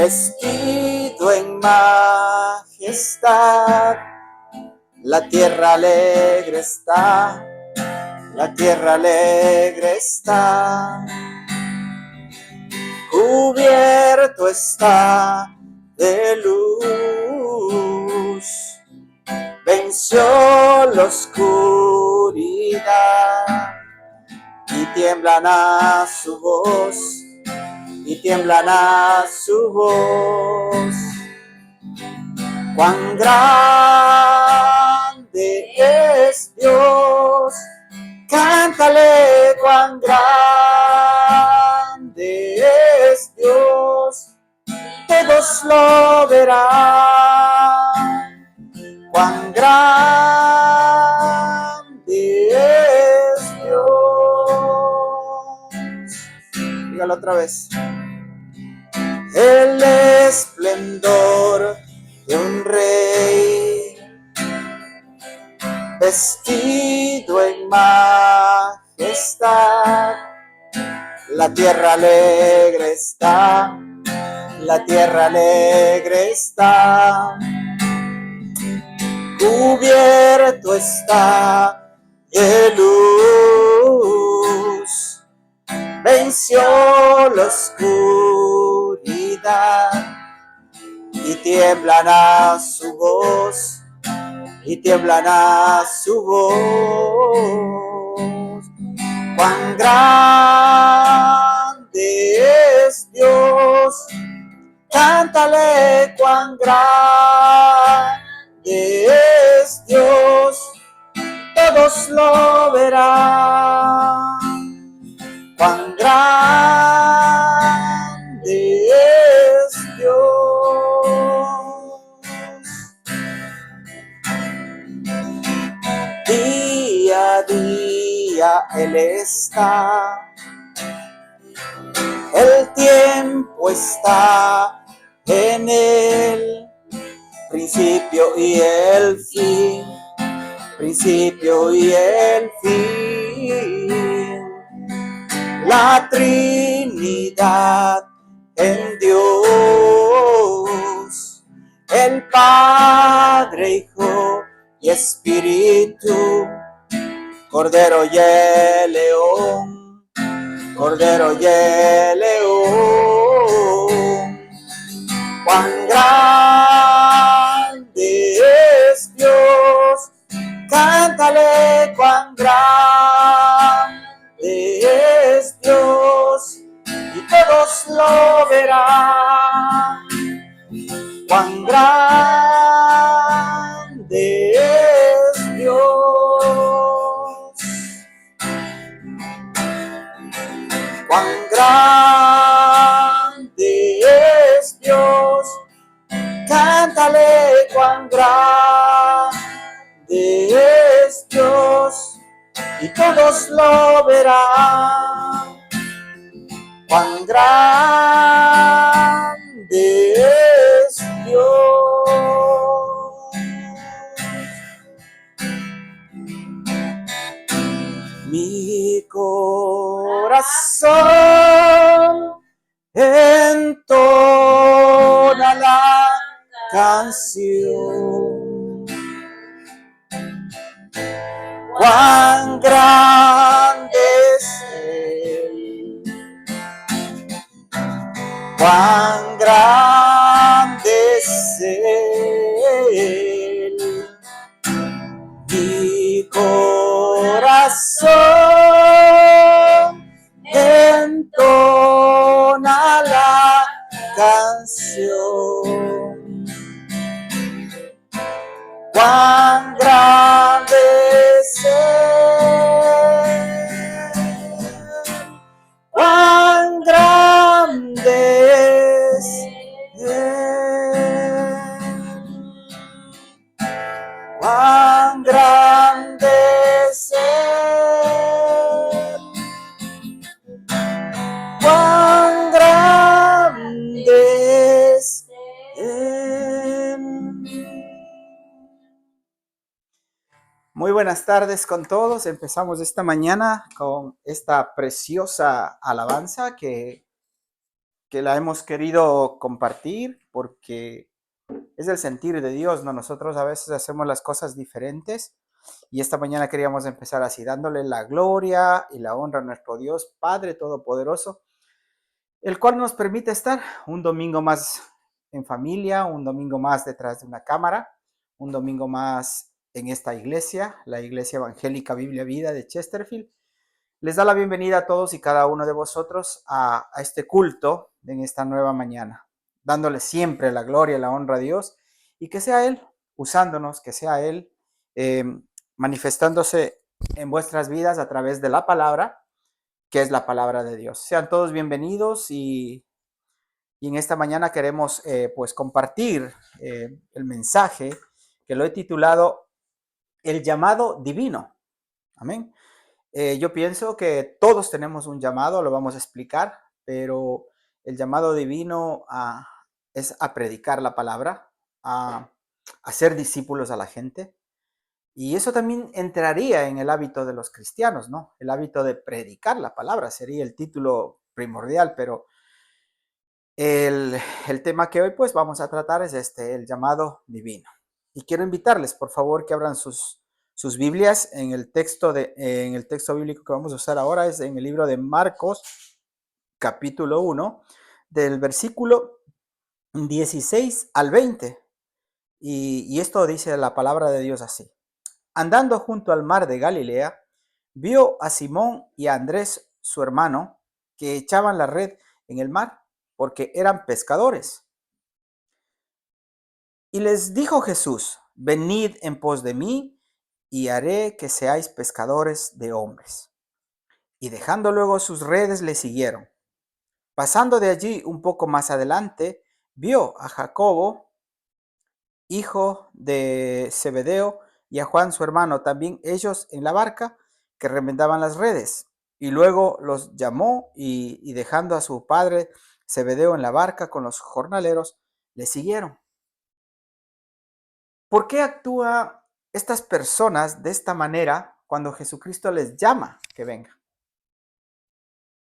vestido en majestad. La tierra alegre está, la tierra alegre está. Cubierto está de luz, venció la oscuridad y tiemblan a su voz, y tiemblan a su voz. Cuán grande es Dios, cántale, cuán grande es Dios, todos lo verán. Cuán grande es Dios. Dígalo otra vez. El esplendor de un rey, vestido en majestad. La tierra alegre está, la tierra alegre está. Cubierto está de luz, venció la oscuridad y tiemblan a su voz, y tiemblan a su voz. Cuán grande es Dios, cántale, cuán grande es Dios, todos lo verán. Cuán grande es Dios. Día a día Él está, el tiempo está en Él, principio y el fin, principio y el fin. La Trinidad en Dios, el Padre, Hijo y Espíritu, Cordero y el León, Cordero y el León. Cuán grande es Dios, cántale, cuán grande es Dios, y todos lo verán. Cuán grande es Dios, cuán grande es Dios, cántale, cuán grande es Dios, y todos lo verán. Cuán grande es Dios. Mi corazón entona la canción. Cuán grande es Él, cuán grande es Él. Mi corazón entona la canción. Cuán grande es Él, cuán grande es Él, cuán grande es Él, cuán grande es Él. Muy buenas tardes con todos. Empezamos esta mañana con esta preciosa alabanza que que la hemos querido compartir porque es el sentir de Dios, ¿no? Nosotros a veces hacemos las cosas diferentes y esta mañana queríamos empezar así, dándole la gloria y la honra a nuestro Dios, Padre Todopoderoso, el cual nos permite estar un domingo más en familia, un domingo más detrás de una cámara, un domingo más en esta iglesia, la Iglesia Evangélica Biblia Vida de Chesterfield. Les da la bienvenida a todos y cada uno de vosotros a este culto en esta nueva mañana, dándole siempre la gloria y la honra a Dios y que sea Él usándonos, que sea Él eh, manifestándose en vuestras vidas a través de la palabra, que es la palabra de Dios. Sean todos bienvenidos y en esta mañana queremos pues compartir el mensaje que lo he titulado El llamado divino. Amén. Yo pienso que todos tenemos un llamado, lo vamos a explicar, pero el llamado divino es a predicar la palabra, a hacer discípulos a la gente. Y eso también entraría en el hábito de los cristianos, ¿no? El hábito de predicar la palabra sería el título primordial, pero el tema que hoy pues vamos a tratar es el llamado divino. Y quiero invitarles, por favor, que abran sus Biblias en el texto bíblico que vamos a usar ahora, es en el libro de Marcos, capítulo 1, del versículo 16 al 20. Y esto dice la palabra de Dios así. Andando junto al mar de Galilea, vio a Simón y a Andrés, su hermano, que echaban la red en el mar, porque eran pescadores. Y les dijo Jesús, venid en pos de mí, y haré que seáis pescadores de hombres. Y dejando luego sus redes le siguieron. Pasando de allí un poco más adelante, vio a Jacobo, hijo de Zebedeo, y a Juan su hermano, también ellos en la barca, que remendaban las redes. Y luego los llamó y dejando a su padre Zebedeo en la barca con los jornaleros, le siguieron. ¿Por qué actúan estas personas de esta manera cuando Jesucristo les llama que vengan?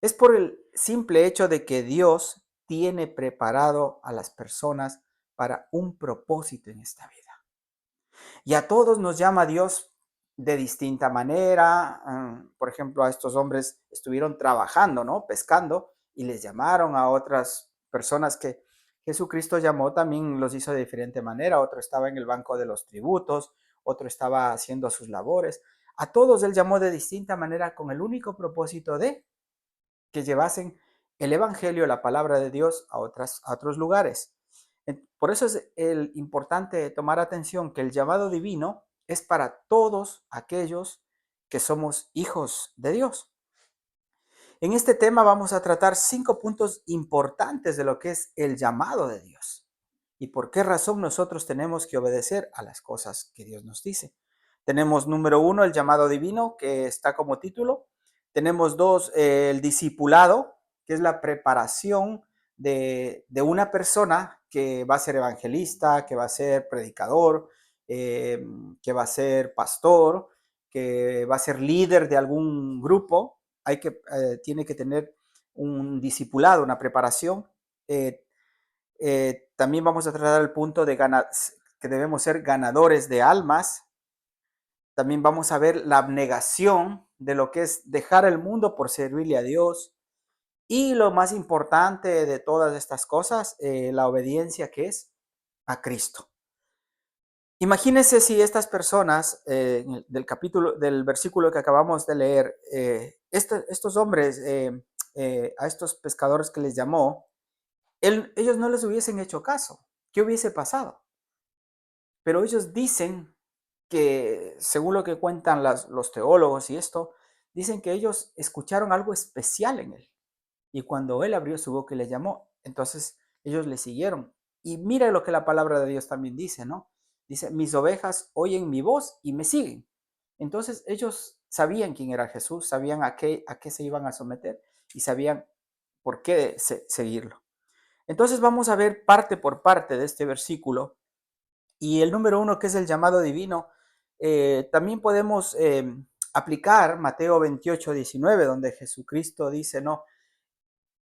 Es por el simple hecho de que Dios tiene preparado a las personas para un propósito en esta vida. Y a todos nos llama Dios de distinta manera. Por ejemplo, a estos hombres estuvieron trabajando, ¿no? Pescando, y les llamaron. A otras personas que Jesucristo llamó también los hizo de diferente manera. Otro estaba en el banco de los tributos, otro estaba haciendo sus labores. A todos Él llamó de distinta manera con el único propósito de que llevasen el evangelio, la palabra de Dios a otros lugares. Por eso es importante tomar atención que el llamado divino es para todos aquellos que somos hijos de Dios. En este tema vamos a tratar 5 puntos importantes de lo que es el llamado de Dios y por qué razón nosotros tenemos que obedecer a las cosas que Dios nos dice. Tenemos número 1, el llamado divino, que está como título. Tenemos 2, el discipulado, que es la preparación de una persona que va a ser evangelista, que va a ser predicador, que va a ser pastor, que va a ser líder de algún grupo. Tiene que tener un discipulado, una preparación. También vamos a tratar el punto de que debemos ser ganadores de almas. También vamos a ver la abnegación de lo que es dejar el mundo por servirle a Dios. Y lo más importante de todas estas cosas, la obediencia que es a Cristo. Imagínense si estas personas del versículo que acabamos de leer, estos hombres, a estos pescadores que les llamó, ellos no les hubiesen hecho caso. ¿Qué hubiese pasado? Pero ellos dicen que, según lo que cuentan los teólogos y esto, dicen que ellos escucharon algo especial en él. Y cuando él abrió su boca y les llamó, entonces ellos le siguieron. Y mira lo que la palabra de Dios también dice, ¿no? Dice, mis ovejas oyen mi voz y me siguen. Entonces ellos sabían quién era Jesús, sabían a qué se iban a someter y sabían por qué seguirlo. Entonces vamos a ver parte por parte de este versículo. Y el número 1, que es el llamado divino, también podemos aplicar Mateo 28, 19, donde Jesucristo dice, no,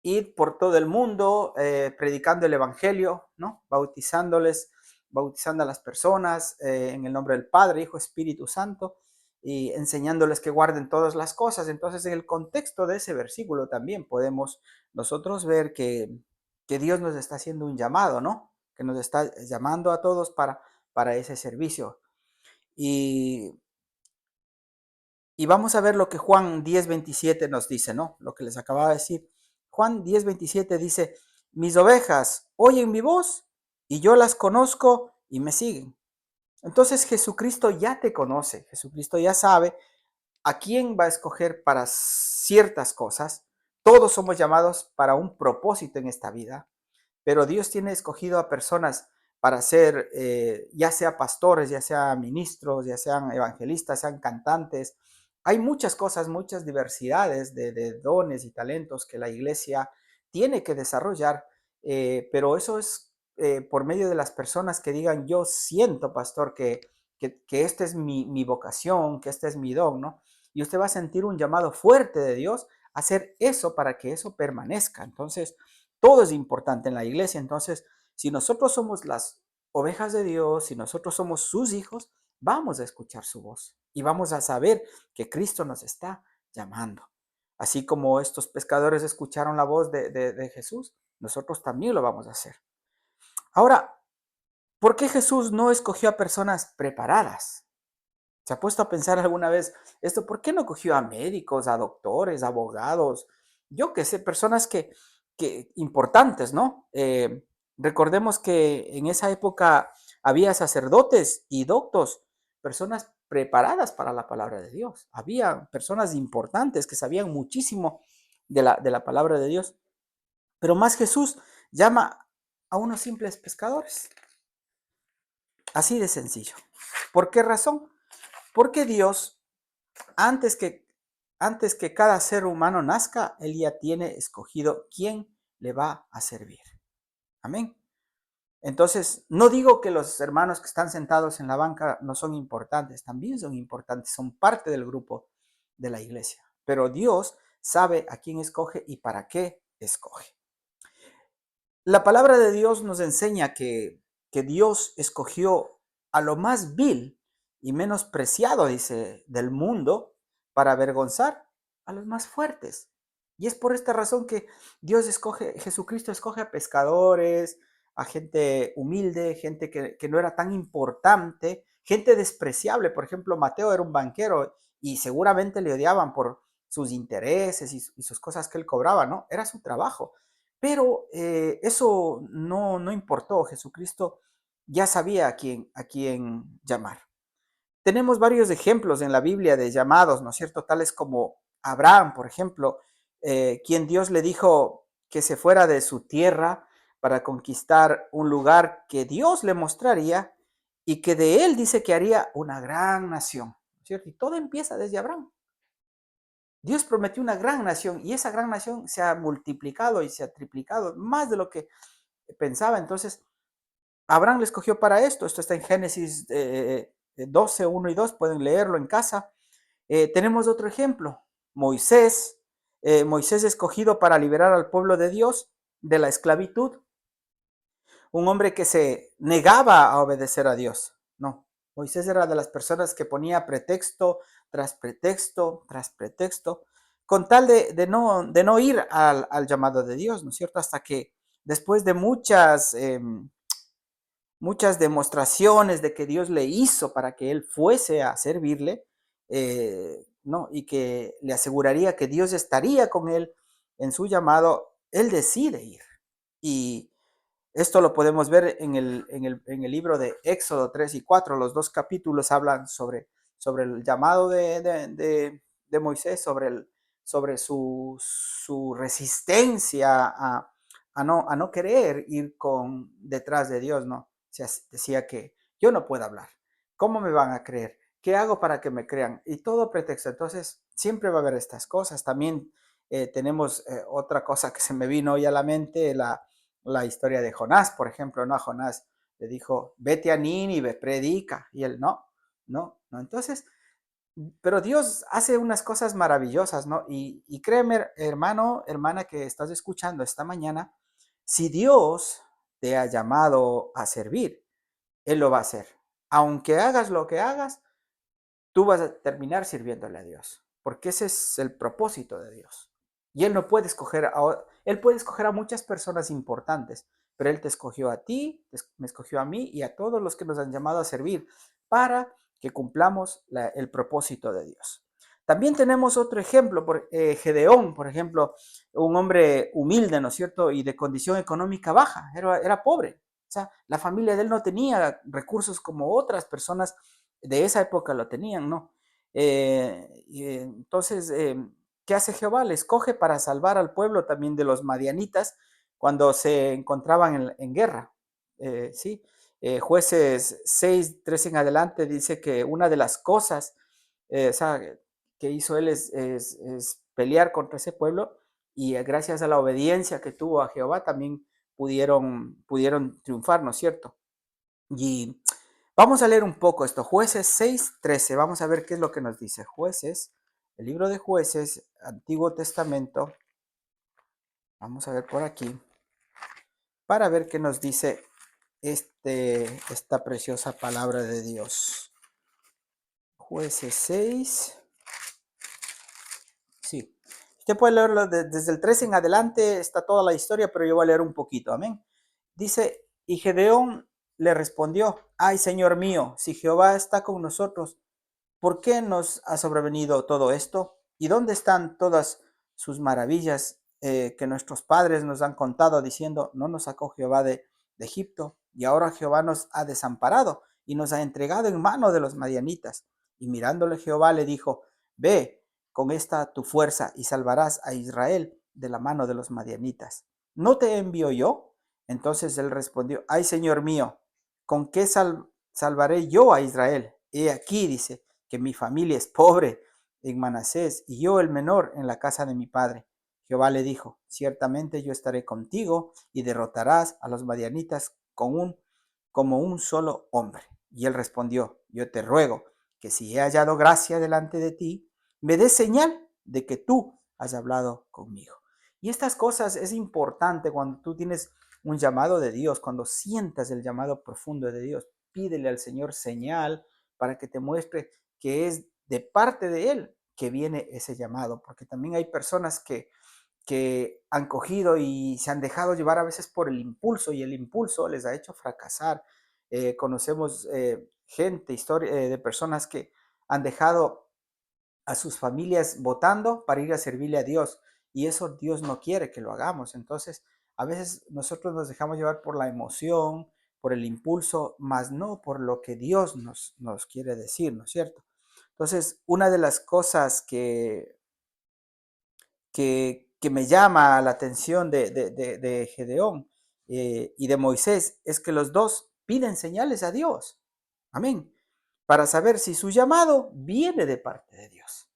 id por todo el mundo predicando el evangelio, ¿no? Bautizando a las personas en el nombre del Padre, Hijo, Espíritu Santo, y enseñándoles que guarden todas las cosas. Entonces, en el contexto de ese versículo también podemos nosotros ver que Dios nos está haciendo un llamado, ¿no? Que nos está llamando a todos para ese servicio. Y vamos a ver lo que Juan 10:27 nos dice, ¿no? Lo que les acababa de decir. Juan 10:27 dice, mis ovejas oyen mi voz y yo las conozco y me siguen. Entonces Jesucristo ya te conoce, Jesucristo ya sabe a quién va a escoger para ciertas cosas. Todos somos llamados para un propósito en esta vida, pero Dios tiene escogido a personas para ser, ya sea pastores, ya sea ministros, ya sean evangelistas, sean cantantes. Hay muchas cosas, muchas diversidades de dones y talentos que la iglesia tiene que desarrollar, pero eso es por medio de las personas que digan, yo siento, pastor, que esta es mi vocación, que este es mi don, ¿no? Y usted va a sentir un llamado fuerte de Dios a hacer eso para que eso permanezca. Entonces, todo es importante en la iglesia. Entonces, si nosotros somos las ovejas de Dios, si nosotros somos sus hijos, vamos a escuchar su voz y vamos a saber que Cristo nos está llamando. Así como estos pescadores escucharon la voz de Jesús, nosotros también lo vamos a hacer. Ahora, ¿por qué Jesús no escogió a personas preparadas? ¿Se ha puesto a pensar alguna vez esto? ¿Por qué no cogió a médicos, a doctores, abogados? Yo qué sé, personas que importantes, ¿no? Recordemos que en esa época había sacerdotes y doctos, personas preparadas para la palabra de Dios. Había personas importantes que sabían muchísimo de la palabra de Dios. Pero más Jesús llama a unos simples pescadores. Así de sencillo. ¿Por qué razón? Porque Dios, antes que, antes que cada ser humano nazca, Él ya tiene escogido quién le va a servir. Amén. Entonces, no digo que los hermanos que están sentados en la banca no son importantes, también son importantes, son parte del grupo de la iglesia. Pero Dios sabe a quién escoge y para qué escoge. La palabra de Dios nos enseña que Dios escogió a lo más vil y menospreciado, dice, del mundo para avergonzar a los más fuertes. Y es por esta razón que Dios escoge, Jesucristo escoge a pescadores, a gente humilde, gente que no era tan importante, gente despreciable. Por ejemplo, Mateo era un banquero y seguramente le odiaban por sus intereses y sus cosas que él cobraba, ¿no? Era su trabajo. Pero eso no importó. Jesucristo ya sabía a quién llamar. Tenemos varios ejemplos en la Biblia de llamados, ¿no es cierto? Tales como Abraham, por ejemplo, quien Dios le dijo que se fuera de su tierra para conquistar un lugar que Dios le mostraría y que de él dice que haría una gran nación, ¿no es cierto? Y todo empieza desde Abraham. Dios prometió una gran nación y esa gran nación se ha multiplicado y se ha triplicado más de lo que pensaba. Entonces, Abraham le escogió para esto. Esto está en Génesis 12, 1 y 2. Pueden leerlo en casa. Tenemos otro ejemplo. Moisés. Moisés escogido para liberar al pueblo de Dios de la esclavitud. Un hombre que se negaba a obedecer a Dios. No, Moisés era de las personas que ponía pretexto tras pretexto tras pretexto con tal de no ir al llamado de Dios, ¿no es cierto? Hasta que después de muchas demostraciones de que Dios le hizo para que él fuese a servirle, ¿no? Y que le aseguraría que Dios estaría con él en su llamado, él decide ir. Y esto lo podemos ver en el libro de Éxodo 3 y 4. Los dos capítulos hablan sobre el llamado de Moisés, sobre su resistencia a no querer ir detrás de Dios, ¿no? O sea, decía que yo no puedo hablar. ¿Cómo me van a creer? ¿Qué hago para que me crean? Y todo pretexto. Entonces, siempre va a haber estas cosas. También tenemos otra cosa que se me vino hoy a la mente, la historia de Jonás, por ejemplo, ¿no? A Jonás le dijo, vete a Nínive, predica, y él no. Entonces, Pero Dios hace unas cosas maravillosas, ¿no? Y créeme, hermano, hermana que estás escuchando esta mañana, si Dios te ha llamado a servir, Él lo va a hacer. Aunque hagas lo que hagas, tú vas a terminar sirviéndole a Dios, porque ese es el propósito de Dios. Y Él no puede escoger Él puede escoger a muchas personas importantes, pero Él te escogió a ti, me escogió a mí y a todos los que nos han llamado a servir para que cumplamos el propósito de Dios. También tenemos otro ejemplo, Gedeón, por ejemplo, un hombre humilde, ¿no es cierto? Y de condición económica baja, era pobre. O sea, la familia de él no tenía recursos como otras personas de esa época lo tenían, ¿no? Entonces, ¿qué hace Jehová? Le escoge para salvar al pueblo también de los madianitas cuando se encontraban en guerra, ¿sí? Jueces 6, 3 en adelante dice que una de las cosas o sea, que hizo él es pelear contra ese pueblo y gracias a la obediencia que tuvo a Jehová también pudieron triunfar, ¿no es cierto? Y vamos a leer un poco esto, Jueces 6:13, vamos a ver qué es lo que nos dice. Jueces, el libro de Jueces, Antiguo Testamento, vamos a ver por aquí, para ver qué nos dice esta preciosa palabra de Dios. Jueces 6, sí. Usted puede leerlo desde el 13 en adelante, está toda la historia, pero yo voy a leer un poquito, amén. Dice, y Gedeón le respondió, ay, Señor mío, si Jehová está con nosotros, ¿por qué nos ha sobrevenido todo esto? ¿Y dónde están todas sus maravillas que nuestros padres nos han contado diciendo, no nos sacó Jehová de Egipto y ahora Jehová nos ha desamparado y nos ha entregado en mano de los madianitas? Y mirándole Jehová le dijo, ve con esta tu fuerza y salvarás a Israel de la mano de los madianitas. ¿No te envío yo? Entonces él respondió, ay Señor mío, ¿con qué salvaré yo a Israel? He aquí, dice, que mi familia es pobre en Manasés y yo el menor en la casa de mi padre. Jehová le dijo, ciertamente yo estaré contigo y derrotarás a los madianitas como un solo hombre. Y él respondió, yo te ruego que si he hallado gracia delante de ti, me des señal de que tú has hablado conmigo. Y estas cosas es importante cuando tú tienes un llamado de Dios, cuando sientas el llamado profundo de Dios, pídele al Señor señal para que te muestre que es de parte de Él que viene ese llamado, porque también hay personas que han cogido y se han dejado llevar a veces por el impulso y el impulso les ha hecho fracasar. Conocemos gente, historia de personas que han dejado a sus familias votando para ir a servirle a Dios y eso Dios no quiere que lo hagamos. Entonces, a veces nosotros nos dejamos llevar por la emoción, por el impulso, más no por lo que Dios nos quiere decir, ¿no es cierto? Entonces, una de las cosas que me llama la atención de Gedeón y de Moisés es que los dos piden señales a Dios. Amén. Para saber si su llamado viene de parte de Dios.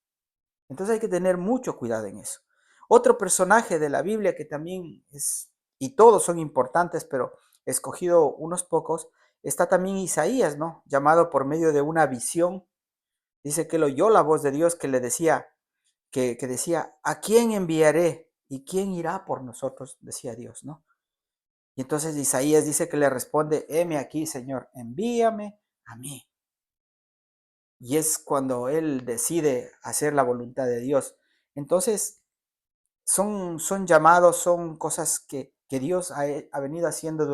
Entonces hay que tener mucho cuidado en eso. Otro personaje de la Biblia que también es, y todos son importantes, pero he escogido unos pocos, está también Isaías, ¿no? Llamado por medio de una visión. Dice que él oyó la voz de Dios que le decía, que decía, ¿a quién enviaré? ¿Y quién irá por nosotros? Decía Dios, ¿no? Y entonces Isaías dice que le responde, heme aquí, Señor, envíame a mí. Y es cuando él decide hacer la voluntad de Dios. Entonces, son llamados, son cosas que Dios ha venido haciendo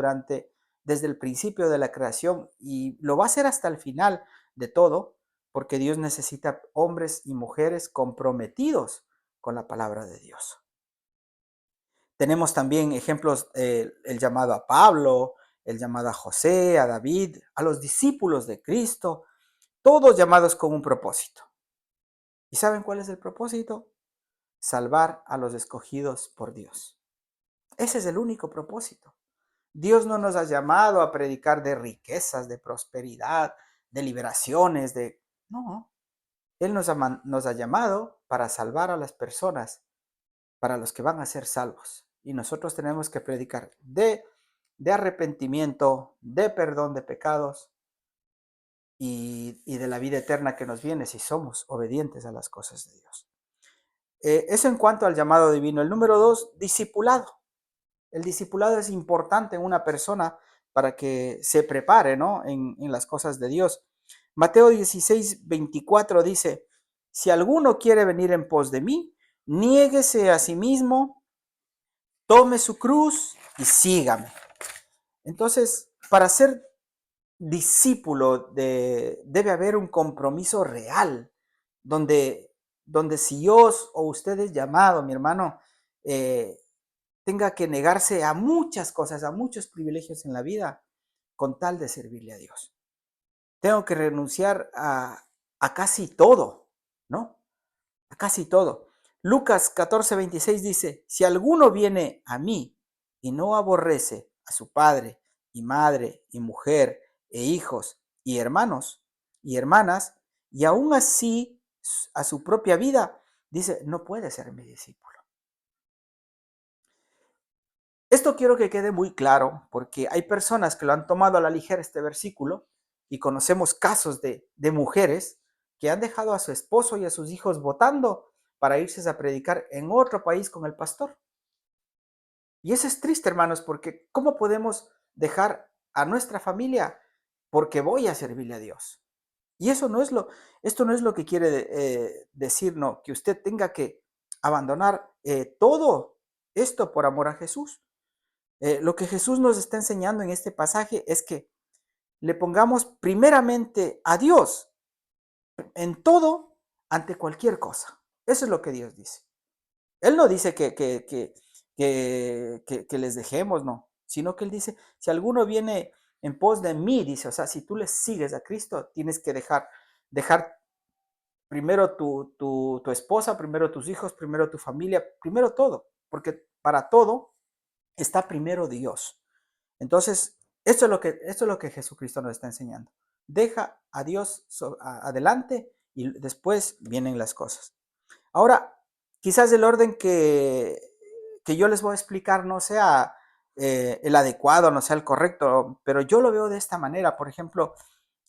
desde el principio de la creación y lo va a hacer hasta el final de todo, porque Dios necesita hombres y mujeres comprometidos con la palabra de Dios. Tenemos también ejemplos, el llamado a Pablo, el llamado a José, a David, a los discípulos de Cristo, todos llamados con un propósito. ¿Y saben cuál es el propósito? Salvar a los escogidos por Dios. Ese es el único propósito. Dios no nos ha llamado a predicar de riquezas, de prosperidad, de liberaciones, No, Él nos ha llamado para salvar a las personas, para los que van a ser salvos. Y nosotros tenemos que predicar de arrepentimiento, de perdón de pecados, y de la vida eterna que nos viene si somos obedientes a las cosas de Dios. Eso en cuanto al llamado divino. El número 2, discipulado. El discipulado es importante en una persona para que se prepare, ¿no? En las cosas de Dios. Mateo 16:24 dice, si alguno quiere venir en pos de mí, niéguese a sí mismo, tome su cruz y sígame. Entonces, para ser discípulo debe haber un compromiso real, donde si yo o usted es llamado, mi hermano, tenga que negarse a muchas cosas, a muchos privilegios en la vida, con tal de servirle a Dios. Tengo que renunciar a casi todo, ¿no? A casi todo. Lucas 14:26 dice, si alguno viene a mí y no aborrece a su padre y madre y mujer e hijos y hermanos y hermanas, y aún así a su propia vida, dice, no puede ser mi discípulo. Esto quiero que quede muy claro, porque hay personas que lo han tomado a la ligera este versículo, y conocemos casos de mujeres que han dejado a su esposo y a sus hijos votando para irse a predicar en otro país con el pastor. Y eso es triste, hermanos, porque ¿cómo podemos dejar a nuestra familia porque voy a servirle a Dios? Y esto no es lo que quiere decir, no, que usted tenga que abandonar todo esto por amor a Jesús. Lo que Jesús nos está enseñando en este pasaje es que le pongamos primeramente a Dios en todo ante cualquier cosa. Eso es lo que Dios dice. Él no dice que les dejemos, no, sino que Él dice, si alguno viene en pos de mí, dice, o sea, si tú le sigues a Cristo, tienes que dejar primero tu esposa, primero tus hijos, primero tu familia, primero todo, porque para todo está primero Dios. Entonces, esto es lo que Jesucristo nos está enseñando. Deja a Dios adelante y después vienen las cosas. Ahora, quizás el orden que yo les voy a explicar no sea el adecuado, no sea el correcto, pero yo lo veo de esta manera. Por ejemplo,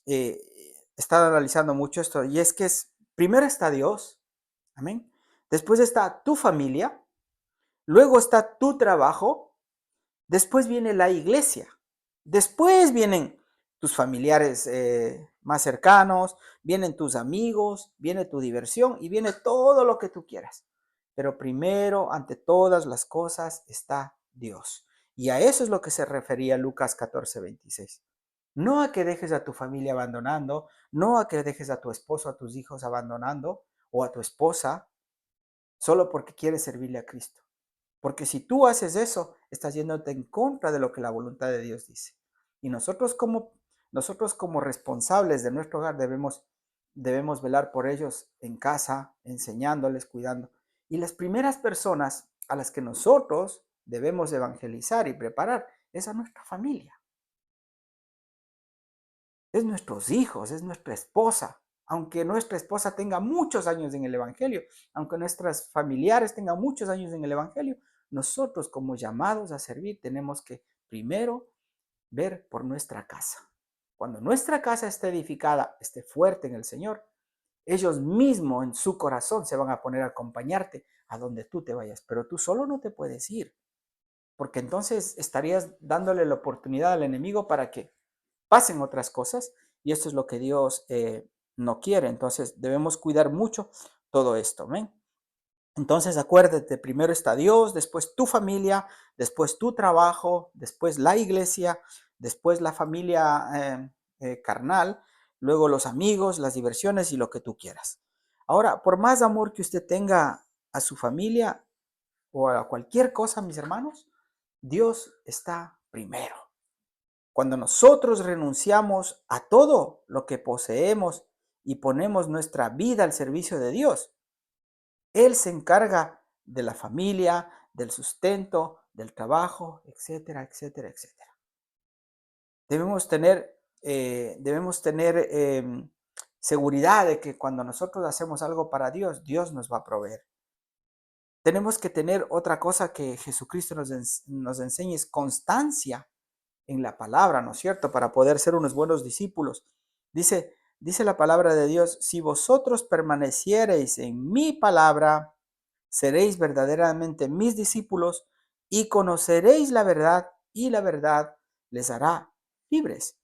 he estado analizando mucho esto y es que primero está Dios, amén. Después está tu familia, luego está tu trabajo, después viene la iglesia, después vienen tus familiares más cercanos, vienen tus amigos, viene tu diversión y viene todo lo que tú quieras. Pero primero, ante todas las cosas, está Dios. Y a eso es lo que se refería Lucas 14:26. No a que dejes a tu familia abandonando, no a que dejes a tu esposo, a tus hijos abandonando, o a tu esposa, solo porque quieres servirle a Cristo. Porque si tú haces eso, estás yéndote en contra de lo que la voluntad de Dios dice. Y nosotros como responsables de nuestro hogar debemos velar por ellos en casa, enseñándoles, cuidando. Y las primeras personas a las que nosotros debemos evangelizar y preparar es a nuestra familia. Es nuestros hijos, es nuestra esposa. Aunque nuestra esposa tenga muchos años en el Evangelio, aunque nuestras familiares tengan muchos años en el Evangelio, nosotros como llamados a servir tenemos que primero ver por nuestra casa. Cuando nuestra casa esté edificada, esté fuerte en el Señor, ellos mismos en su corazón se van a poner a acompañarte a donde tú te vayas, pero tú solo no te puedes ir, porque entonces estarías dándole la oportunidad al enemigo para que pasen otras cosas y esto es lo que Dios no quiere. Entonces debemos cuidar mucho todo esto. ¿ven? Entonces acuérdate, primero está Dios, después tu familia, después tu trabajo, después la iglesia, después la familia carnal, luego los amigos, las diversiones y lo que tú quieras. Ahora, por más amor que usted tenga a su familia o a cualquier cosa, mis hermanos, Dios está primero. Cuando nosotros renunciamos a todo lo que poseemos y ponemos nuestra vida al servicio de Dios, Él se encarga de la familia, del sustento, del trabajo, etcétera, etcétera, etcétera. Debemos tener seguridad de que cuando nosotros hacemos algo para Dios, Dios nos va a proveer. Tenemos que tener otra cosa que Jesucristo nos enseña, es constancia en la palabra, ¿no es cierto? Para poder ser unos buenos discípulos. Dice la palabra de Dios, si vosotros permaneciereis en mi palabra, seréis verdaderamente mis discípulos y conoceréis la verdad y la verdad les hará libres.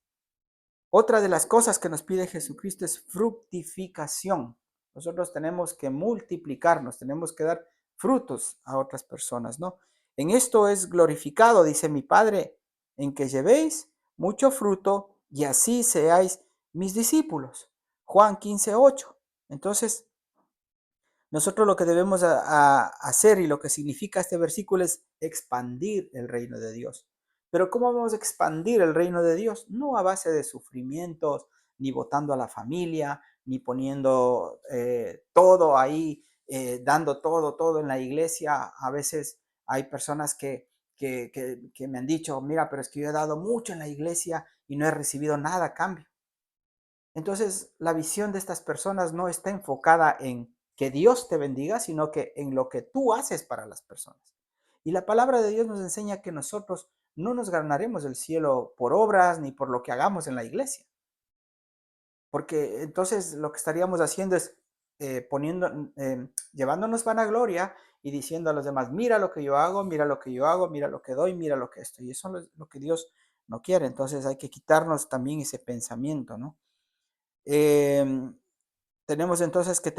Otra de las cosas que nos pide Jesucristo es fructificación. Nosotros tenemos que multiplicarnos, tenemos que dar frutos a otras personas, ¿no? En esto es glorificado, dice mi Padre, en que llevéis mucho fruto y así seáis mis discípulos. Juan 15:8. Entonces, nosotros lo que debemos hacer y lo que significa este versículo es expandir el reino de Dios. Pero ¿cómo vamos a expandir el reino de Dios? No a base de sufrimientos, ni votando a la familia, ni poniendo todo ahí, dando todo en la iglesia. A veces hay personas que me han dicho, mira, pero es que yo he dado mucho en la iglesia y no he recibido nada a cambio. Entonces, la visión de estas personas no está enfocada en que Dios te bendiga, sino que en lo que tú haces para las personas. Y la palabra de Dios nos enseña que nosotros no nos ganaremos el cielo por obras ni por lo que hagamos en la iglesia. Porque entonces lo que estaríamos haciendo es llevándonos vanagloria y diciendo a los demás, mira lo que yo hago, mira lo que yo hago, mira lo que doy, mira lo que estoy. Y eso es lo que Dios no quiere. Entonces hay que quitarnos también ese pensamiento, ¿no? Eh, Tenemos entonces que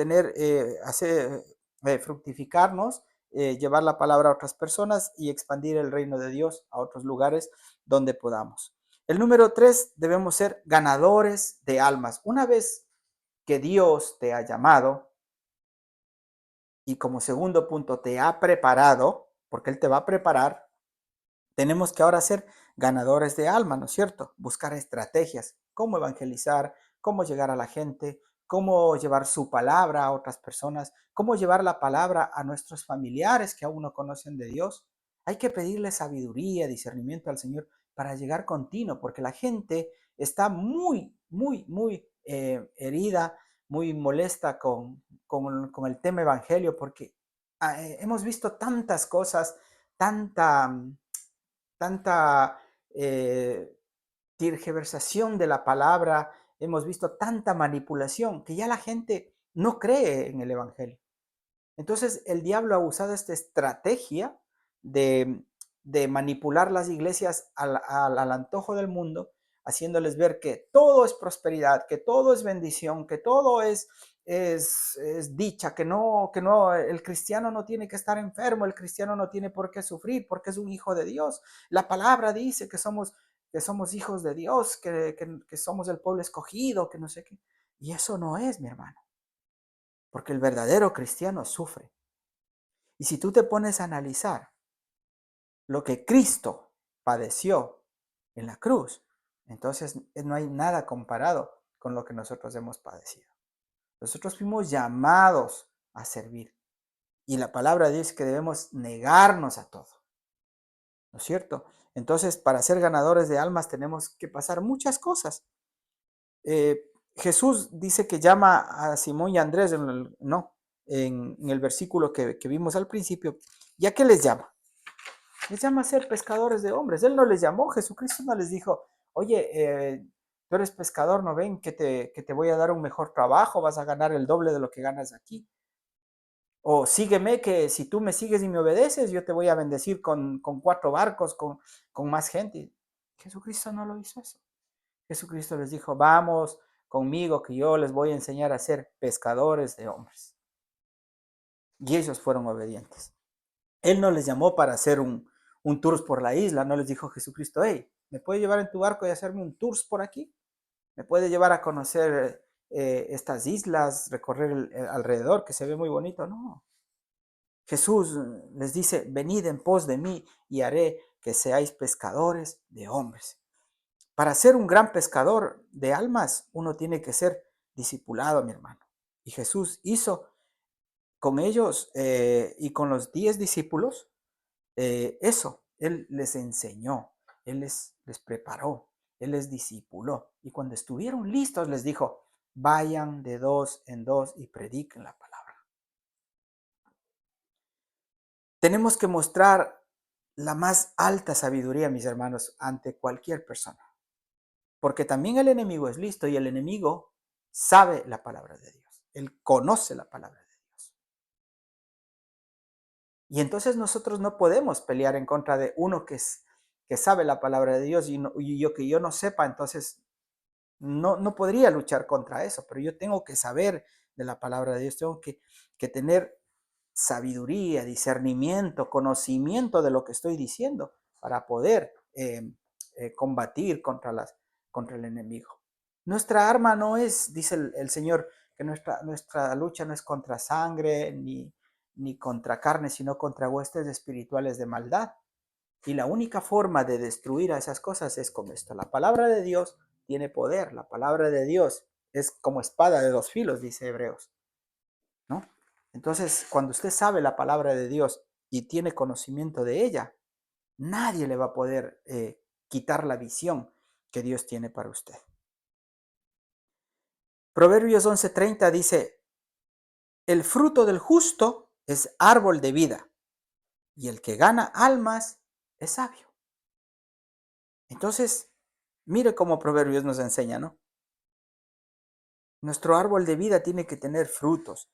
fructificarnos, llevar la palabra a otras personas y expandir el reino de Dios a otros lugares donde podamos. El número 3, debemos ser ganadores de almas. Una vez que Dios te ha llamado y como segundo punto te ha preparado, porque Él te va a preparar, tenemos que ahora ser ganadores de alma, ¿no es cierto? Buscar estrategias, cómo evangelizar, cómo llegar a la gente, cómo llevar su palabra a otras personas, cómo llevar la palabra a nuestros familiares que aún no conocen de Dios. Hay que pedirle sabiduría, discernimiento al Señor para llegar continuo, porque la gente está muy herida, muy molesta con el tema evangelio, porque hemos visto tantas cosas, tanta tanta tergiversación de la palabra, hemos visto tanta manipulación que ya la gente no cree en el Evangelio. Entonces el diablo ha usado esta estrategia de, de manipular las iglesias al antojo del mundo, haciéndoles ver que todo es prosperidad, que todo es bendición, que todo es dicha, que no, el cristiano no tiene que estar enfermo, el cristiano no tiene por qué sufrir porque es un hijo de Dios. La palabra dice que somos hijos de Dios, que somos el pueblo escogido, que no sé qué. Y eso no es, mi hermano, porque el verdadero cristiano sufre. Y si tú te pones a analizar lo que Cristo padeció en la cruz, entonces no hay nada comparado con lo que nosotros hemos padecido. Nosotros fuimos llamados a servir. Y la palabra dice que debemos negarnos a todo. ¿No es cierto? Entonces, para ser ganadores de almas tenemos que pasar muchas cosas. Jesús dice que llama a Simón y a Andrés, en el versículo que vimos al principio. ¿Ya qué les llama? Les llama a ser pescadores de hombres. Él no les llamó, Jesucristo no les dijo, oye, tú eres pescador, ¿no ven que te voy a dar un mejor trabajo, vas a ganar el doble de lo que ganas aquí? O sígueme, que si tú me sigues y me obedeces, yo te voy a bendecir con 4 barcos, con más gente. Jesucristo no lo hizo eso. Jesucristo les dijo, vamos conmigo, que yo les voy a enseñar a ser pescadores de hombres. Y ellos fueron obedientes. Él no les llamó para hacer un tour por la isla, no les dijo Jesucristo, hey, ¿me puede llevar en tu barco y hacerme un tour por aquí? ¿Me puede llevar a conocer estas islas, recorrer el alrededor, que se ve muy bonito? No. Jesús les dice, venid en pos de mí y haré que seáis pescadores de hombres. Para ser un gran pescador de almas, uno tiene que ser discipulado, mi hermano. Y Jesús hizo con ellos y con los 10 discípulos eso. Él les enseñó, Él les preparó, Él les discipuló. Y cuando estuvieron listos, les dijo, vayan de 2 en 2 y prediquen la palabra. Tenemos que mostrar la más alta sabiduría, mis hermanos, ante cualquier persona. Porque también el enemigo es listo y el enemigo sabe la palabra de Dios. Él conoce la palabra de Dios. Y entonces nosotros no podemos pelear en contra de uno que sabe la palabra de Dios y yo no sepa, entonces no podría luchar contra eso, pero yo tengo que saber de la palabra de Dios, tengo que tener sabiduría, discernimiento, conocimiento de lo que estoy diciendo para poder combatir contra el enemigo. Nuestra arma no es, dice el Señor, que nuestra lucha no es contra sangre ni contra carne, sino contra huestes espirituales de maldad. Y la única forma de destruir a esas cosas es con esto. La palabra de Dios tiene poder. La palabra de Dios es como espada de dos filos, dice Hebreos, ¿no? Entonces, cuando usted sabe la palabra de Dios y tiene conocimiento de ella, nadie le va a poder quitar la visión que Dios tiene para usted. Proverbios 11:30 dice, el fruto del justo es árbol de vida y el que gana almas es sabio. Entonces, mire cómo Proverbios nos enseña, ¿no? Nuestro árbol de vida tiene que tener frutos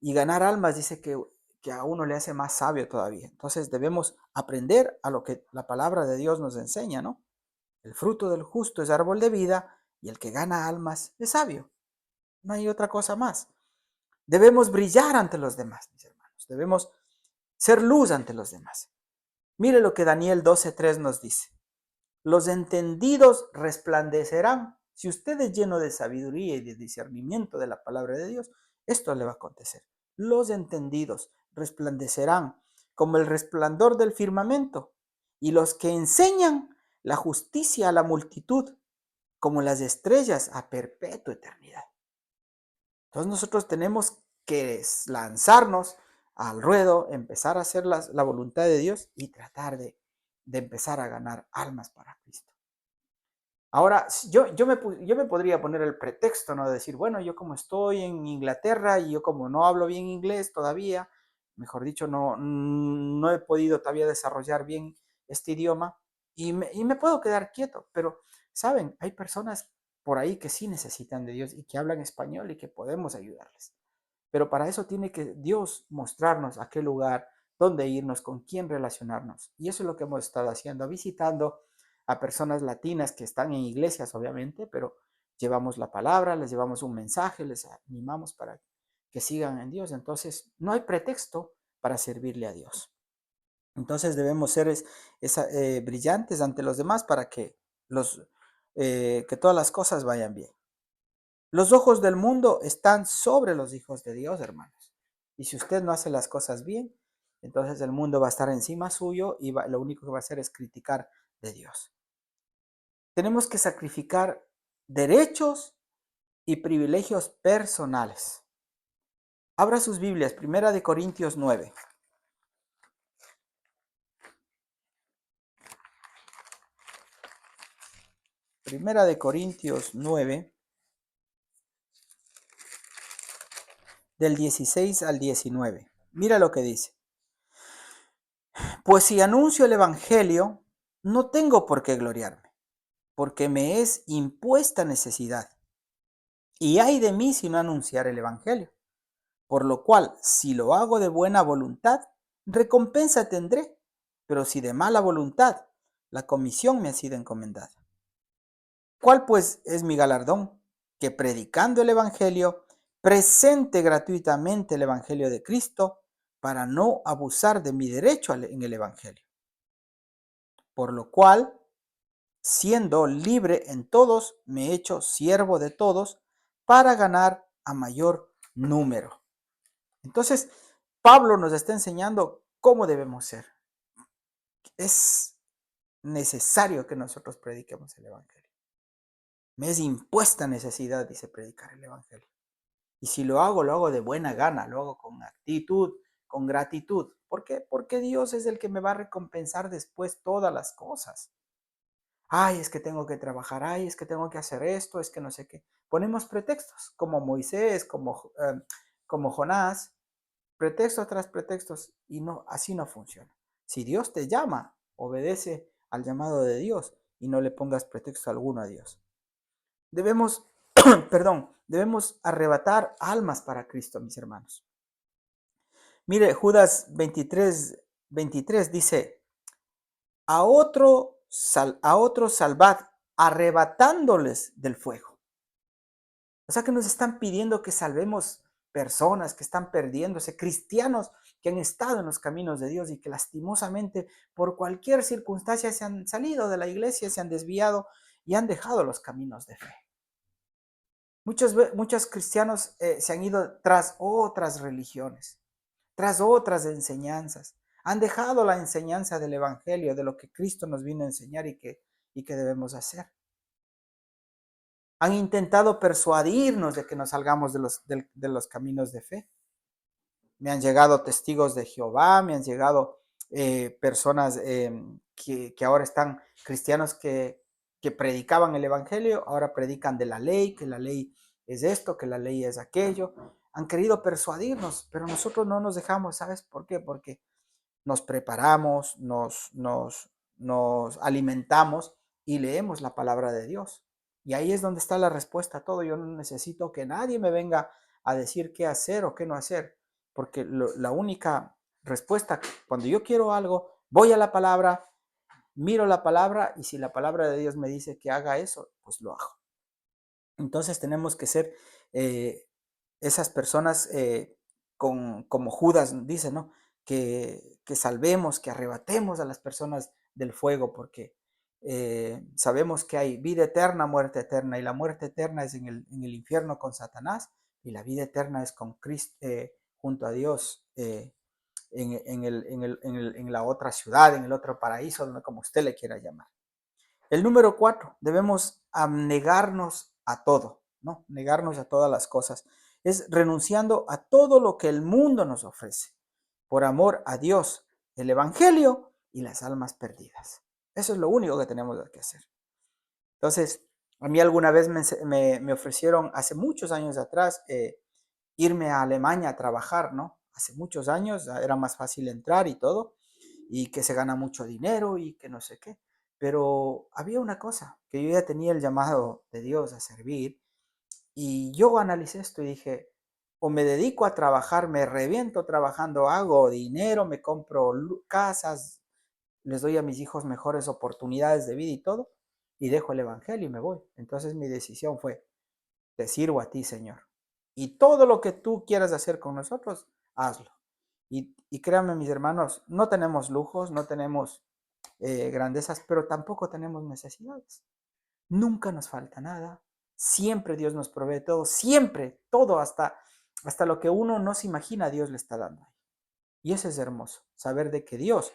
y ganar almas dice que a uno le hace más sabio todavía. Entonces debemos aprender a lo que la palabra de Dios nos enseña, ¿no? El fruto del justo es árbol de vida y el que gana almas es sabio. No hay otra cosa más. Debemos brillar ante los demás, mis hermanos. Debemos ser luz ante los demás. Mire lo que Daniel 12:3 nos dice. Los entendidos resplandecerán. Si usted es lleno de sabiduría y de discernimiento de la palabra de Dios, esto le va a acontecer. Los entendidos resplandecerán como el resplandor del firmamento, y los que enseñan la justicia a la multitud, como las estrellas a perpetua eternidad. Entonces nosotros tenemos que lanzarnos al ruedo, empezar a hacer la voluntad de Dios y tratar de empezar a ganar almas para Cristo. Ahora, yo me podría poner el pretexto, ¿no? De decir, bueno, yo como estoy en Inglaterra y yo como no hablo bien inglés todavía, mejor dicho, no he podido todavía desarrollar bien este idioma y me puedo quedar quieto, pero, ¿saben? Hay personas por ahí que sí necesitan de Dios y que hablan español y que podemos ayudarles. Pero para eso tiene que Dios mostrarnos a qué lugar, dónde irnos, con quién relacionarnos. Y eso es lo que hemos estado haciendo, visitando a personas latinas que están en iglesias, obviamente, pero llevamos la palabra, les llevamos un mensaje, les animamos para que sigan en Dios. Entonces, no hay pretexto para servirle a Dios. Entonces debemos ser brillantes ante los demás para que todas las cosas vayan bien. Los ojos del mundo están sobre los hijos de Dios, hermanos. Y si usted no hace las cosas bien, entonces el mundo va a estar encima suyo y lo único que va a hacer es criticar de Dios. Tenemos que sacrificar derechos y privilegios personales. Abra sus Biblias, Primera de Corintios 9. Primera de Corintios 9, del 16 al 19. Mira lo que dice. Pues si anuncio el Evangelio, no tengo por qué gloriarme, porque me es impuesta necesidad. Y ay de mí si no anunciar el Evangelio. Por lo cual, si lo hago de buena voluntad, recompensa tendré, pero si de mala voluntad, la comisión me ha sido encomendada. ¿Cuál pues es mi galardón? Que predicando el Evangelio, presente gratuitamente el Evangelio de Cristo para no abusar de mi derecho en el Evangelio. Por lo cual, siendo libre en todos, me he hecho siervo de todos para ganar a mayor número. Entonces, Pablo nos está enseñando cómo debemos ser. Es necesario que nosotros prediquemos el Evangelio. Me es impuesta necesidad, dice, predicar el Evangelio. Y si lo hago de buena gana, lo hago con actitud, con gratitud. ¿Por qué? Porque Dios es el que me va a recompensar después todas las cosas. Ay, es que tengo que trabajar, ay, es que tengo que hacer esto, es que no sé qué. Ponemos pretextos, como Moisés, como Jonás, pretextos tras pretextos, y no, así no funciona. Si Dios te llama, obedece al llamado de Dios y no le pongas pretexto alguno a Dios. Debemos, perdón, debemos arrebatar almas para Cristo, mis hermanos. Mire, Judas 23 dice, a otro salvad, arrebatándoles del fuego. O sea que nos están pidiendo que salvemos personas que están perdiéndose, cristianos que han estado en los caminos de Dios y que lastimosamente por cualquier circunstancia se han salido de la iglesia, se han desviado y han dejado los caminos de fe. Muchos cristianos se han ido tras otras religiones, tras otras enseñanzas. Han dejado la enseñanza del Evangelio, de lo que Cristo nos vino a enseñar y que debemos hacer. Han intentado persuadirnos de que nos salgamos de los caminos de fe. Me han llegado testigos de Jehová, me han llegado personas que ahora están cristianos que predicaban el Evangelio, ahora predican de la ley, que la ley es esto, que la ley es aquello. Han querido persuadirnos, pero nosotros no nos dejamos. ¿Sabes por qué? Porque nos preparamos, nos alimentamos y leemos la palabra de Dios. Y ahí es donde está la respuesta a todo. Yo no necesito que nadie me venga a decir qué hacer o qué no hacer, porque la única respuesta, cuando yo quiero algo, voy a la palabra, miro la palabra y si la palabra de Dios me dice que haga eso, pues lo hago. Entonces tenemos que ser esas personas como Judas dice, ¿no? Que salvemos, que arrebatemos a las personas del fuego, porque sabemos que hay vida eterna, muerte eterna, y la muerte eterna es en el infierno con Satanás, y la vida eterna es con Cristo, junto a Dios, en la otra ciudad, en el otro paraíso, como usted le quiera llamar. El número 4, debemos abnegarnos a todo, ¿no? Negarnos a todas las cosas. Es renunciando a todo lo que el mundo nos ofrece, por amor a Dios, el Evangelio y las almas perdidas. Eso es lo único que tenemos que hacer. Entonces, a mí alguna vez me ofrecieron, hace muchos años atrás, irme a Alemania a trabajar, ¿no? Hace muchos años era más fácil entrar y todo, y que se gana mucho dinero y que no sé qué. Pero había una cosa, que yo ya tenía el llamado de Dios a servir, y yo analicé esto y dije, o me dedico a trabajar, me reviento trabajando, hago dinero, me compro casas, les doy a mis hijos mejores oportunidades de vida y todo, y dejo el evangelio y me voy. Entonces mi decisión fue, te sirvo a ti, Señor. Y todo lo que tú quieras hacer con nosotros, hazlo. Y créanme, mis hermanos, no tenemos lujos, no tenemos grandezas, pero tampoco tenemos necesidades. Nunca nos falta nada. Siempre Dios nos provee todo, siempre, todo, hasta lo que uno no se imagina, Dios le está dando. Y eso es hermoso, saber de que Dios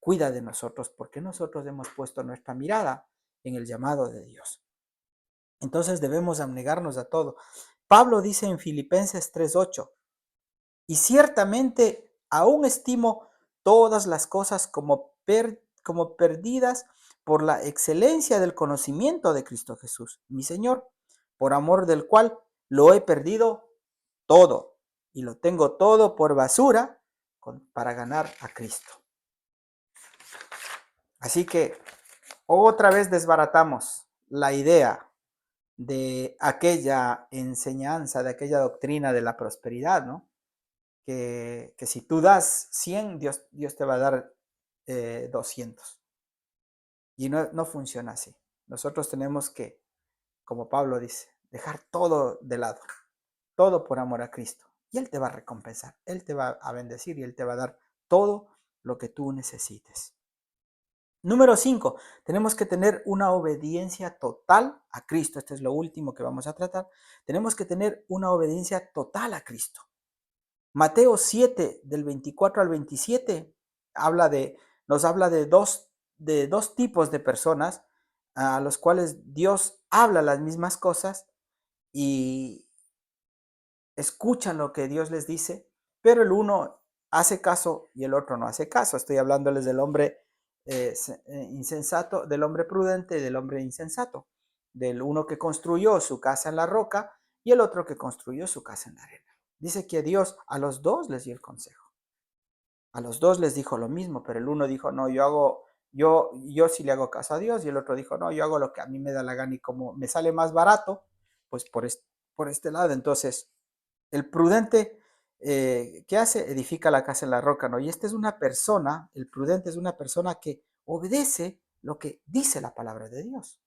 cuida de nosotros porque nosotros hemos puesto nuestra mirada en el llamado de Dios. Entonces debemos abnegarnos a todo. Pablo dice en Filipenses 3:8, y ciertamente aún estimo todas las cosas como perdidas por la excelencia del conocimiento de Cristo Jesús, mi Señor, por amor del cual lo he perdido todo y lo tengo todo por basura para ganar a Cristo. Así que otra vez desbaratamos la idea de aquella enseñanza, de aquella doctrina de la prosperidad, ¿no? Que si tú das 100, Dios te va a dar 200. Y no funciona así. Nosotros tenemos que, como Pablo dice, dejar todo de lado, todo por amor a Cristo. Y Él te va a recompensar, Él te va a bendecir y Él te va a dar todo lo que tú necesites. Número 5, tenemos que tener una obediencia total a Cristo. Este es lo último que vamos a tratar. Tenemos que tener una obediencia total a Cristo. Mateo 7, del 24 al 27, nos habla de dos tipos de personas a los cuales Dios habla las mismas cosas y escuchan lo que Dios les dice, pero el uno hace caso y el otro no hace caso. Estoy hablándoles del hombre insensato, del hombre prudente y del hombre insensato, del uno que construyó su casa en la roca y el otro que construyó su casa en la arena. Dice que Dios a los dos les dio el consejo. A los dos les dijo lo mismo, pero el uno dijo, no, yo hago yo sí le hago caso a Dios, y el otro dijo, no, yo hago lo que a mí me da la gana y como me sale más barato, pues por este lado. Entonces, el prudente, ¿qué hace? Edifica la casa en la roca, ¿no? Y esta es una persona, el prudente es una persona que obedece lo que dice la palabra de Dios.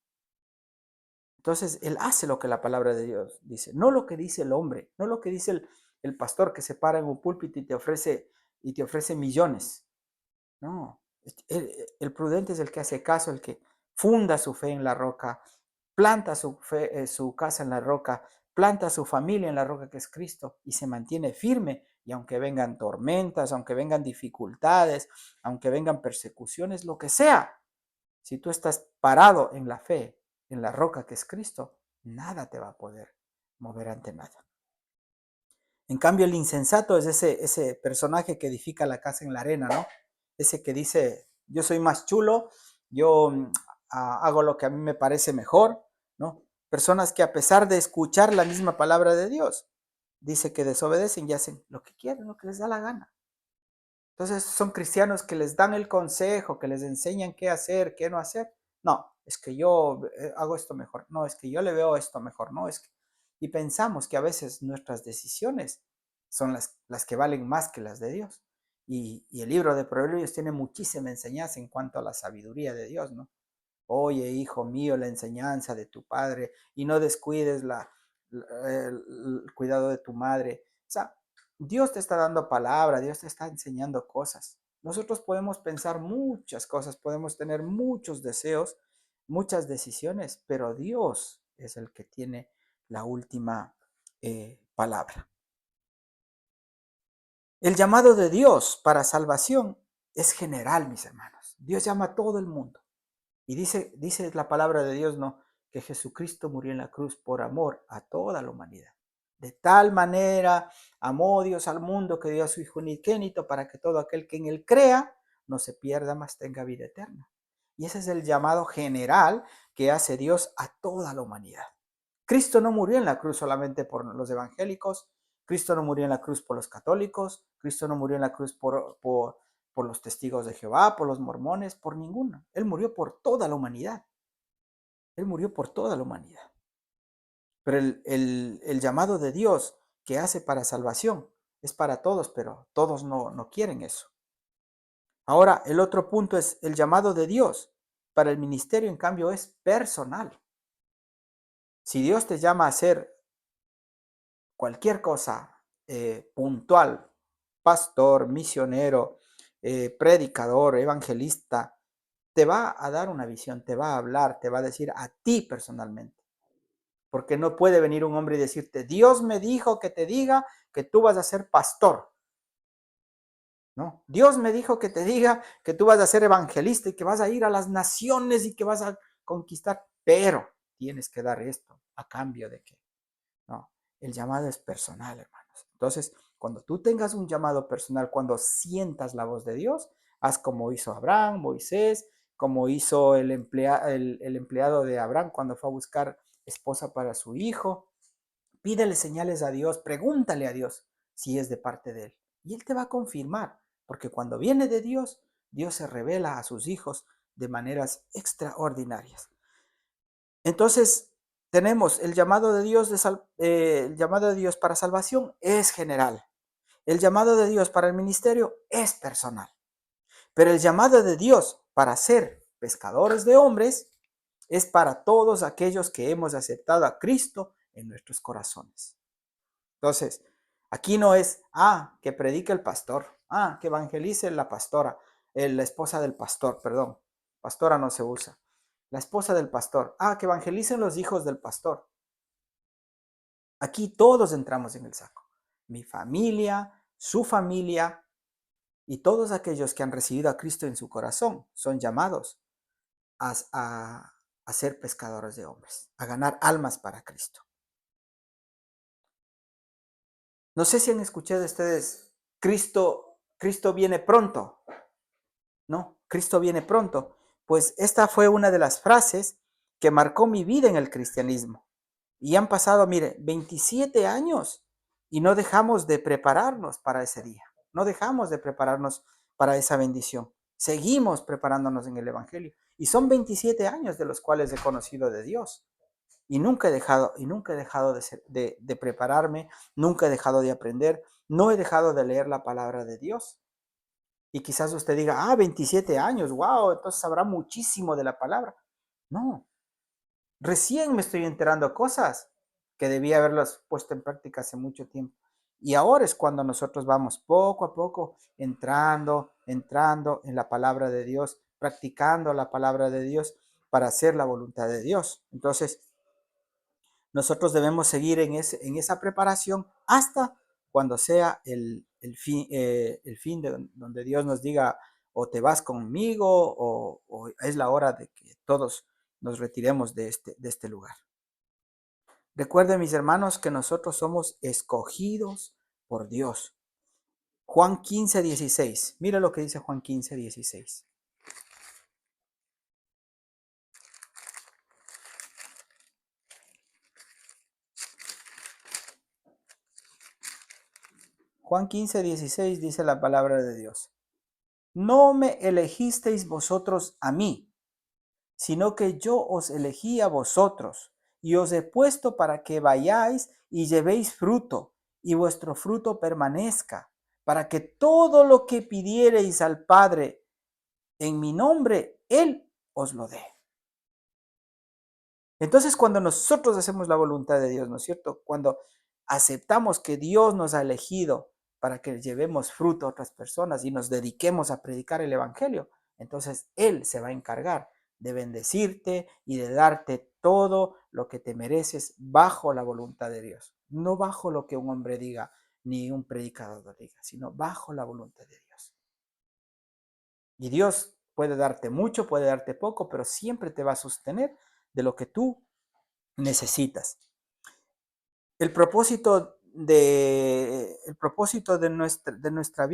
Entonces, él hace lo que la palabra de Dios dice, no lo que dice el hombre, no lo que dice el pastor que se para en un púlpito y te ofrece millones. No, el prudente es el que hace caso, el que funda su fe en la roca, planta su casa en la roca, planta su familia en la roca que es Cristo y se mantiene firme. Y aunque vengan tormentas, aunque vengan dificultades, aunque vengan persecuciones, lo que sea, si tú estás parado en la fe, en la roca que es Cristo, nada te va a poder mover ante nada. En cambio, el insensato es ese personaje que edifica la casa en la arena, ¿no? Ese que dice, yo soy más chulo, yo hago lo que a mí me parece mejor, ¿no? Personas que a pesar de escuchar la misma palabra de Dios, dice que desobedecen y hacen lo que quieren, lo que les da la gana. Entonces son cristianos que les dan el consejo, que les enseñan qué hacer, qué no hacer. No, es que yo hago esto mejor. No, es que yo le veo esto mejor. No, es que... Y pensamos que a veces nuestras decisiones son las que valen más que las de Dios. Y el libro de Proverbios tiene muchísima enseñanza en cuanto a la sabiduría de Dios, ¿no? Oye, hijo mío, la enseñanza de tu padre y no descuides el cuidado de tu madre. O sea, Dios te está dando palabra, Dios te está enseñando cosas. Nosotros podemos pensar muchas cosas, podemos tener muchos deseos, muchas decisiones, pero Dios es el que tiene la última palabra. El llamado de Dios para salvación es general, mis hermanos. Dios llama a todo el mundo. Y dice la palabra de Dios, ¿no? Que Jesucristo murió en la cruz por amor a toda la humanidad. De tal manera amó Dios al mundo que dio a su Hijo unigénito para que todo aquel que en él crea no se pierda, mas tenga vida eterna. Y ese es el llamado general que hace Dios a toda la humanidad. Cristo no murió en la cruz solamente por los evangélicos, Cristo no murió en la cruz por los católicos, Cristo no murió en la cruz por los testigos de Jehová, por los mormones, por ninguno. Él murió por toda la humanidad. Él murió por toda la humanidad. Pero el llamado de Dios que hace para salvación es para todos, pero todos no quieren eso. Ahora, el otro punto es el llamado de Dios para el ministerio, en cambio, es personal. Si Dios te llama a hacer cualquier cosa puntual, pastor, misionero, predicador, evangelista, te va a dar una visión, te va a hablar, te va a decir a ti personalmente. Porque no puede venir un hombre y decirte, Dios me dijo que te diga que tú vas a ser pastor. No, Dios me dijo que te diga que tú vas a ser evangelista y que vas a ir a las naciones y que vas a conquistar, pero tienes que dar esto a cambio de que, no, el llamado es personal, hermanos. Entonces, cuando tú tengas un llamado personal, cuando sientas la voz de Dios, haz como hizo Abraham, Moisés, como hizo el empleado de Abraham cuando fue a buscar esposa para su hijo. Pídele señales a Dios, pregúntale a Dios si es de parte de Él. Y Él te va a confirmar, porque cuando viene de Dios, Dios se revela a sus hijos de maneras extraordinarias. Entonces, tenemos el llamado de Dios, el llamado de Dios para salvación es general. El llamado de Dios para el ministerio es personal. Pero el llamado de Dios para ser pescadores de hombres es para todos aquellos que hemos aceptado a Cristo en nuestros corazones. Entonces, aquí no es, que predique el pastor, que evangelice la pastora, la esposa del pastor, perdón, pastora no se usa. La esposa del pastor, que evangelicen los hijos del pastor. Aquí todos entramos en el saco. Mi familia, su familia y todos aquellos que han recibido a Cristo en su corazón son llamados a ser pescadores de hombres, a ganar almas para Cristo. No sé si han escuchado ustedes, Cristo viene pronto. No, Cristo viene pronto. Pues esta fue una de las frases que marcó mi vida en el cristianismo. Y han pasado, mire, 27 años y no dejamos de prepararnos para ese día. No dejamos de prepararnos para esa bendición. Seguimos preparándonos en el Evangelio. Y son 27 años de los cuales he conocido de Dios. Y nunca he dejado, de prepararme, nunca he dejado de aprender, no he dejado de leer la palabra de Dios. Y quizás usted diga, 27 años, wow, entonces sabrá muchísimo de la palabra. No, recién me estoy enterando cosas que debía haberlas puesto en práctica hace mucho tiempo. Y ahora es cuando nosotros vamos poco a poco entrando en la palabra de Dios, practicando la palabra de Dios para hacer la voluntad de Dios. Entonces, nosotros debemos seguir en esa preparación hasta cuando sea el fin de donde Dios nos diga o te vas conmigo o es la hora de que todos nos retiremos de este lugar. Recuerden, mis hermanos, que nosotros somos escogidos por Dios. Juan 15:16. Mira lo que dice Juan 15:16. Juan 15:16 dice la palabra de Dios. No me elegisteis vosotros a mí, sino que yo os elegí a vosotros, y os he puesto para que vayáis y llevéis fruto, y vuestro fruto permanezca, para que todo lo que pidiereis al Padre en mi nombre, Él os lo dé. Entonces, cuando nosotros hacemos la voluntad de Dios, ¿no es cierto? Cuando aceptamos que Dios nos ha elegido para que llevemos fruto a otras personas y nos dediquemos a predicar el Evangelio, entonces Él se va a encargar de bendecirte y de darte todo lo que te mereces bajo la voluntad de Dios. No bajo lo que un hombre diga, ni un predicador diga, sino bajo la voluntad de Dios. Y Dios puede darte mucho, puede darte poco, pero siempre te va a sostener de lo que tú necesitas. El propósito de nuestra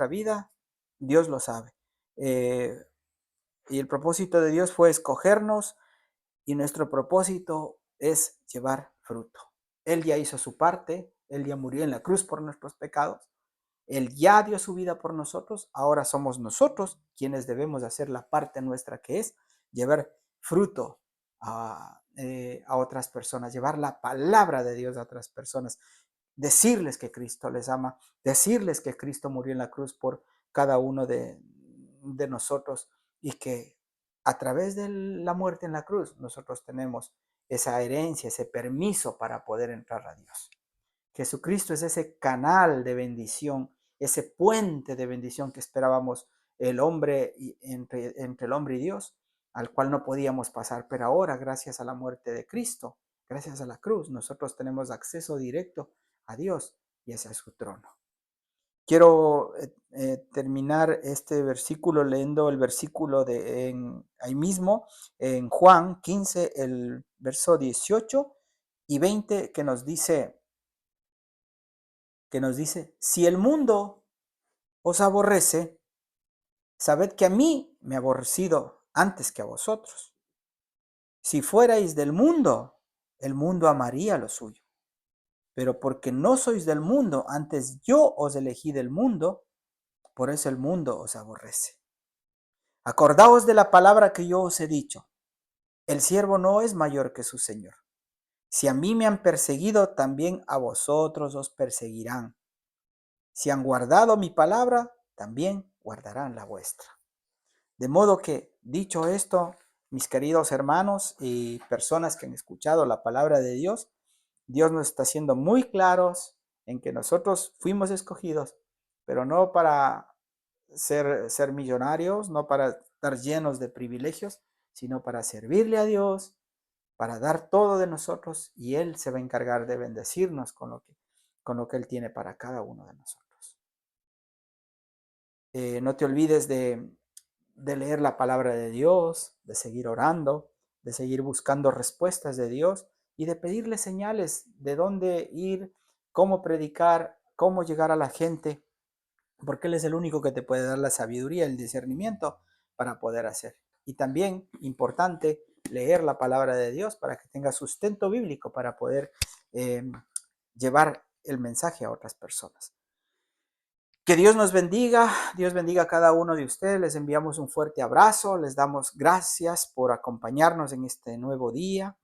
vida, Dios lo sabe. Y el propósito de Dios fue escogernos y nuestro propósito es llevar fruto. Él ya hizo su parte, Él ya murió en la cruz por nuestros pecados, Él ya dio su vida por nosotros, ahora somos nosotros quienes debemos hacer la parte nuestra, que es llevar fruto a otras personas, llevar la palabra de Dios a otras personas, decirles que Cristo les ama, decirles que Cristo murió en la cruz por cada uno de nosotros y que a través de la muerte en la cruz nosotros tenemos esa herencia, ese permiso para poder entrar a Dios. Jesucristo es ese canal de bendición, ese puente de bendición que esperábamos el hombre entre el hombre y Dios, al cual no podíamos pasar. Pero ahora, gracias a la muerte de Cristo, gracias a la cruz, nosotros tenemos acceso directo a Dios y hacia su trono. Quiero terminar este versículo leyendo el versículo ahí mismo, en Juan 15, el verso 18 y 20, que nos dice, si el mundo os aborrece, sabed que a mí me ha aborrecido antes que a vosotros. Si fuerais del mundo, el mundo amaría lo suyo. Pero porque no sois del mundo, antes yo os elegí del mundo, por eso el mundo os aborrece. Acordaos de la palabra que yo os he dicho. El siervo no es mayor que su señor. Si a mí me han perseguido, también a vosotros os perseguirán. Si han guardado mi palabra, también guardarán la vuestra. De modo que, dicho esto, mis queridos hermanos y personas que han escuchado la palabra de Dios, Dios nos está haciendo muy claros en que nosotros fuimos escogidos, pero no para ser millonarios, no para estar llenos de privilegios, sino para servirle a Dios, para dar todo de nosotros y Él se va a encargar de bendecirnos con lo que Él tiene para cada uno de nosotros. No te olvides de leer la palabra de Dios, de seguir orando, de seguir buscando respuestas de Dios y de pedirle señales de dónde ir, cómo predicar, cómo llegar a la gente, porque Él es el único que te puede dar la sabiduría, el discernimiento para poder hacer. Y también, importante, leer la palabra de Dios para que tenga sustento bíblico para poder llevar el mensaje a otras personas. Que Dios bendiga a cada uno de ustedes, les enviamos un fuerte abrazo, les damos gracias por acompañarnos en este nuevo día.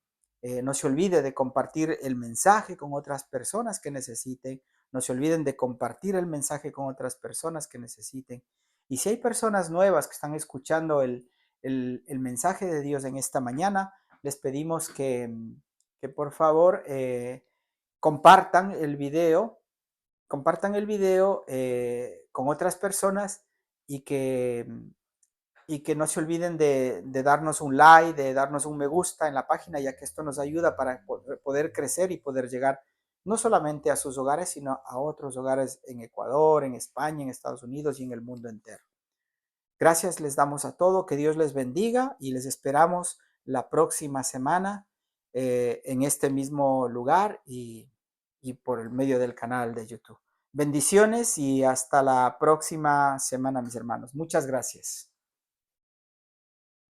No se olvide de compartir el mensaje con otras personas que necesiten, no se olviden de compartir el mensaje con otras personas que necesiten. Y si hay personas nuevas que están escuchando el mensaje de Dios en esta mañana, les pedimos que por favor compartan el video con otras personas y que no se olviden de darnos un like, de darnos un me gusta en la página, ya que esto nos ayuda para poder crecer y poder llegar no solamente a sus hogares, sino a otros hogares en Ecuador, en España, en Estados Unidos y en el mundo entero. Gracias les damos a todos, que Dios les bendiga y les esperamos la próxima semana en este mismo lugar y por el medio del canal de YouTube. Bendiciones y hasta la próxima semana, mis hermanos. Muchas gracias.